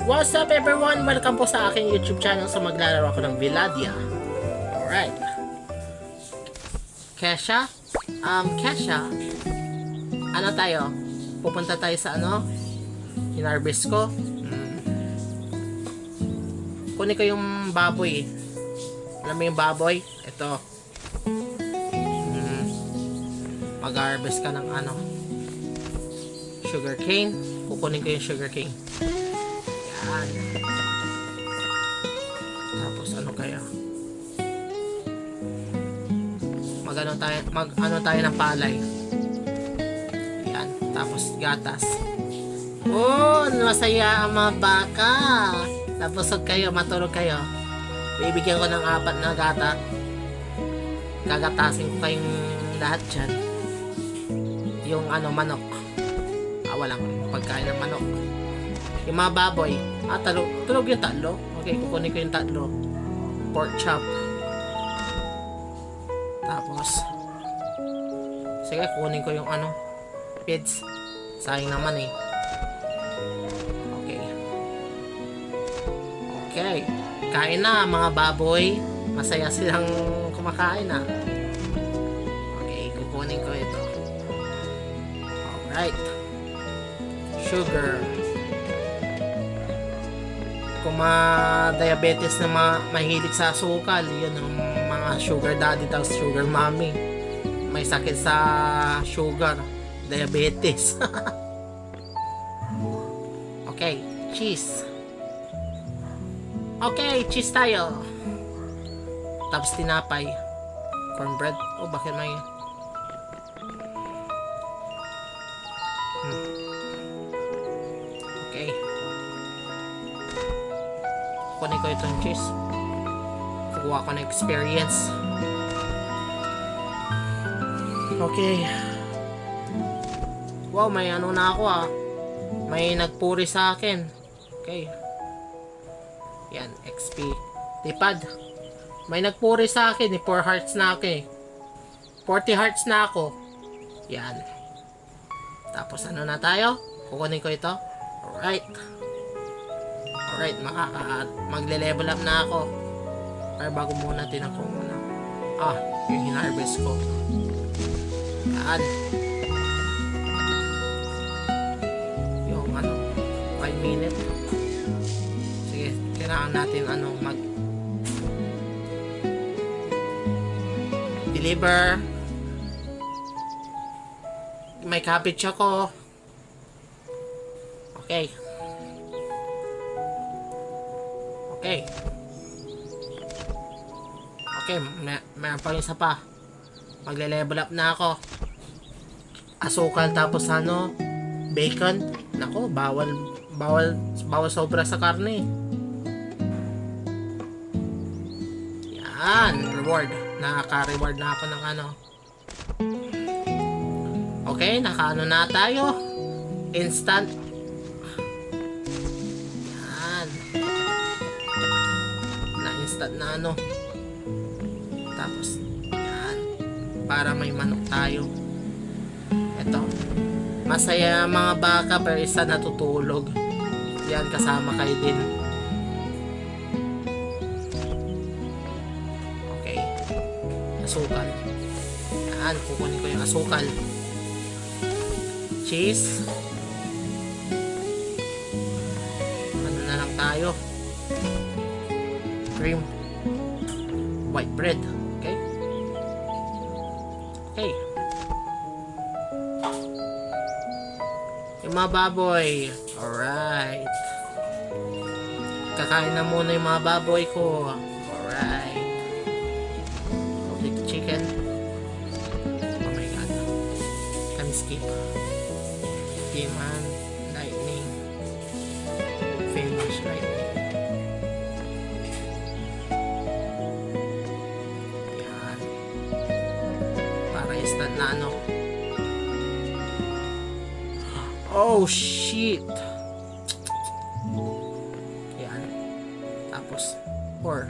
What's up everyone? Welcome po sa aking YouTube channel sa maglalaro ako ng Villadia. Alright. Kesha? Kesha? Ano tayo? Pupunta tayo sa ano? Hinarvest ko? Kunin ko yung baboy. Alam mo yung baboy? Ito. Mag-harvest ka ng ano? Sugar cane. Kukunin ko yung sugar cane. Yan. Tapos ano kaya? Mag-ano tayo ng palay. Yan. Tapos gatas. Oh, masaya ang mga baka. Tapos kayo, matulog kayo. Bibigyan ko ng 4 na gata. Gagatasin ko kayong lahat dyan. Yung ano, manok. Walang pagkain ng manok. Yung mga baboy. Tulog yung 3. Okay, kukunin ko yung 3. Pork chop. Tapos sige, kukunin ko yung ano, feeds. Sayang naman eh. Okay, kain na mga baboy. Masaya silang kumakain na. Okay, kukunin ko ito. Alright. Sugar. Kung diabetes na mahilig sa asukal, yun ang mga sugar daddy tapos sugar mommy. May sakit sa sugar, diabetes. Okay, cheese. Okay, cheese tayo. Tapos tinapay. Cornbread. Oh, bakit may okay. Kunin ko itong cheese. Kukuha ko ng experience. Okay. Wow, may ano na ako ah. May nagpuri sa akin. Okay. Yan, XP. Tipad. May nagpuri sa akin eh. 4 hearts na ako eh. 40 hearts na ako. Yan. Tapos ano na tayo? Kukunin ko ito. Alright. Alright, magle-level up na ako. Pero bago muna, tinan ko muna. Yung hinarvest ko. Yan. Yung ano, 5 minutes. Sige, kailangan natin ano, deliver. May cabbage ako. Okay. Okay. Okay, meron pa rin isa pa. Magle-level up na ako. Asukal tapos ano, bacon. Nako, bawal sobra sa karne. Yan, reward. Nakaka-reward na ako ng ano. Okay, nakaano na tayo. Instant. Yan. Na-instant na ano. Tapos, yan. Para may manok tayo. Ito. Masaya mga baka pero isa natutulog. Yan, kasama kayo din. Okay. Asukal. Yan, kukunin ko yung asukal. Cheese. Ano na lang tayo? Cream. White bread. Okay? Okay. Yung mga baboy. Alright. Kakain na muna yung mga baboy ko. Alright. Okay, chicken. Oh my god. Can skip. Demon, lightning, famous lightning. Yan. Para instant na ano. Oh shit. Yan. Tapos 4.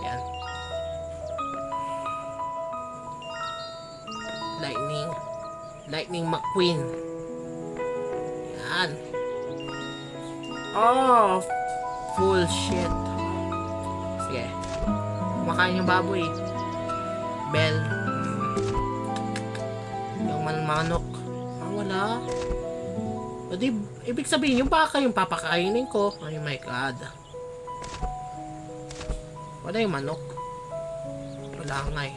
Yan. Lightning McQueen. Yan. Oh, full shit. Sige. Kumakain yung baboy. Bell. Yung manok. Wala. O di, ibig sabihin yung baka yung papakainin ko. Oh my god. Wala yung manok. Wala nga eh.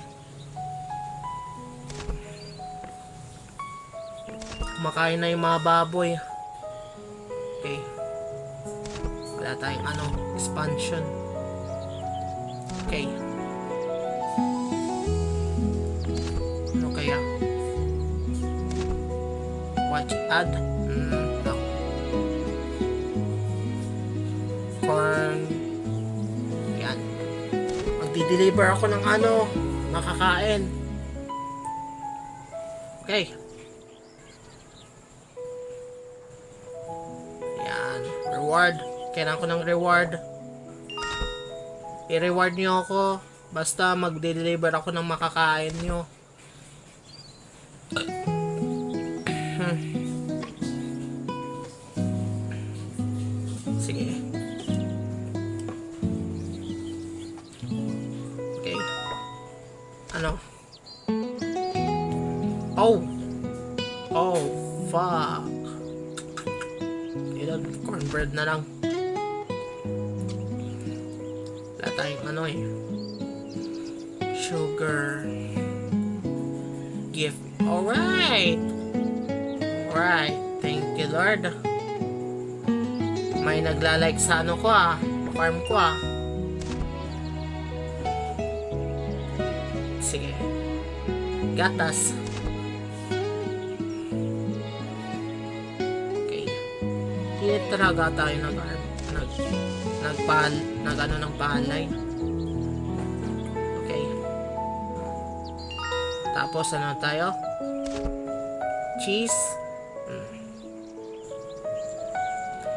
Kumakain na yung mga baboy. Okay. Wala tayong expansion. Okay. Ano kaya? Watch ad. No. Corn. Yan. Magdi-deliver ako ng makakain. Okay. Yan. Reward. Kailangan ko ng reward. I-reward nyo ako. Basta mag-deliver ako ng makakain nyo. Sige. Okay. Oh, fuck. Ilan, cornbread na lang. Wala tayong sugar. Gift. Alright. Thank you, Lord. May nagla-like sa ko farm ko Sige. Gatas. Okay. Hindi talaga tayo ng palay. Okay. Tapos tayo? Cheese.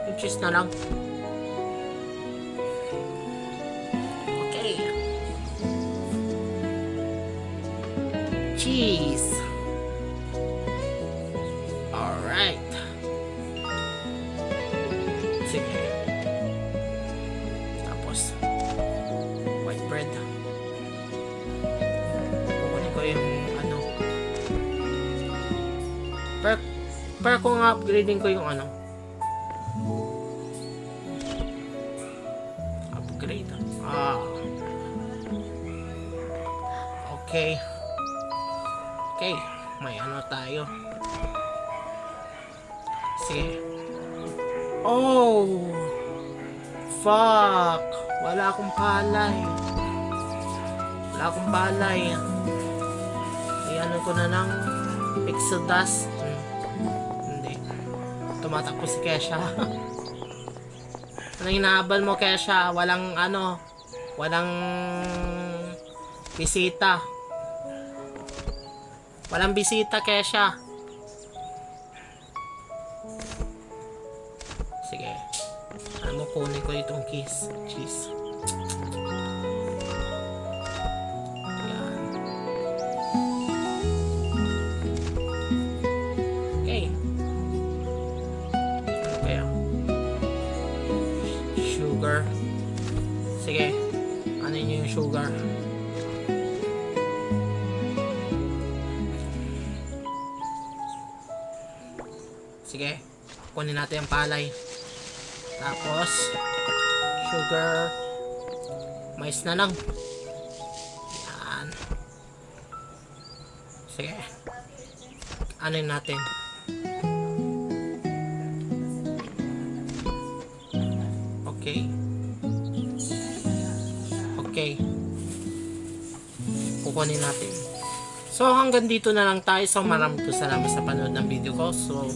Yung cheese na lang. Okay. Cheese. Alright. Sige. Tapos white bread. Kukunin ko yung pero kung upgrading ko yung upgrade. Okay. Okay, may tayo. Sige. Oh, fuck. Wala akong palay. Ko na ng Exodus. Hindi. Tumatakbo si Kesha. Anong hinahabol mo, Kesha? Walang bisita. Walang bisita, Kesha. Sige. Kunin ko itong cheese. Yan. Okay. Ano kaya? Sugar. Sige. Ano yun yung sugar? Sige, kunin natin ang palay. Tapos, sugar. Mais na lang. Yan. Sige. Ano natin? Okay. Kukunin natin. So, hanggang dito na lang tayo. So, maraming salamat sa panood ng video ko. So,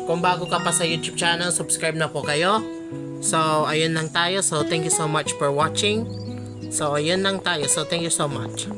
kung bago ka pa sa YouTube channel, subscribe na po kayo. So, ayun lang tayo. So, thank you so much for watching. So, ayun lang tayo. So, thank you so much.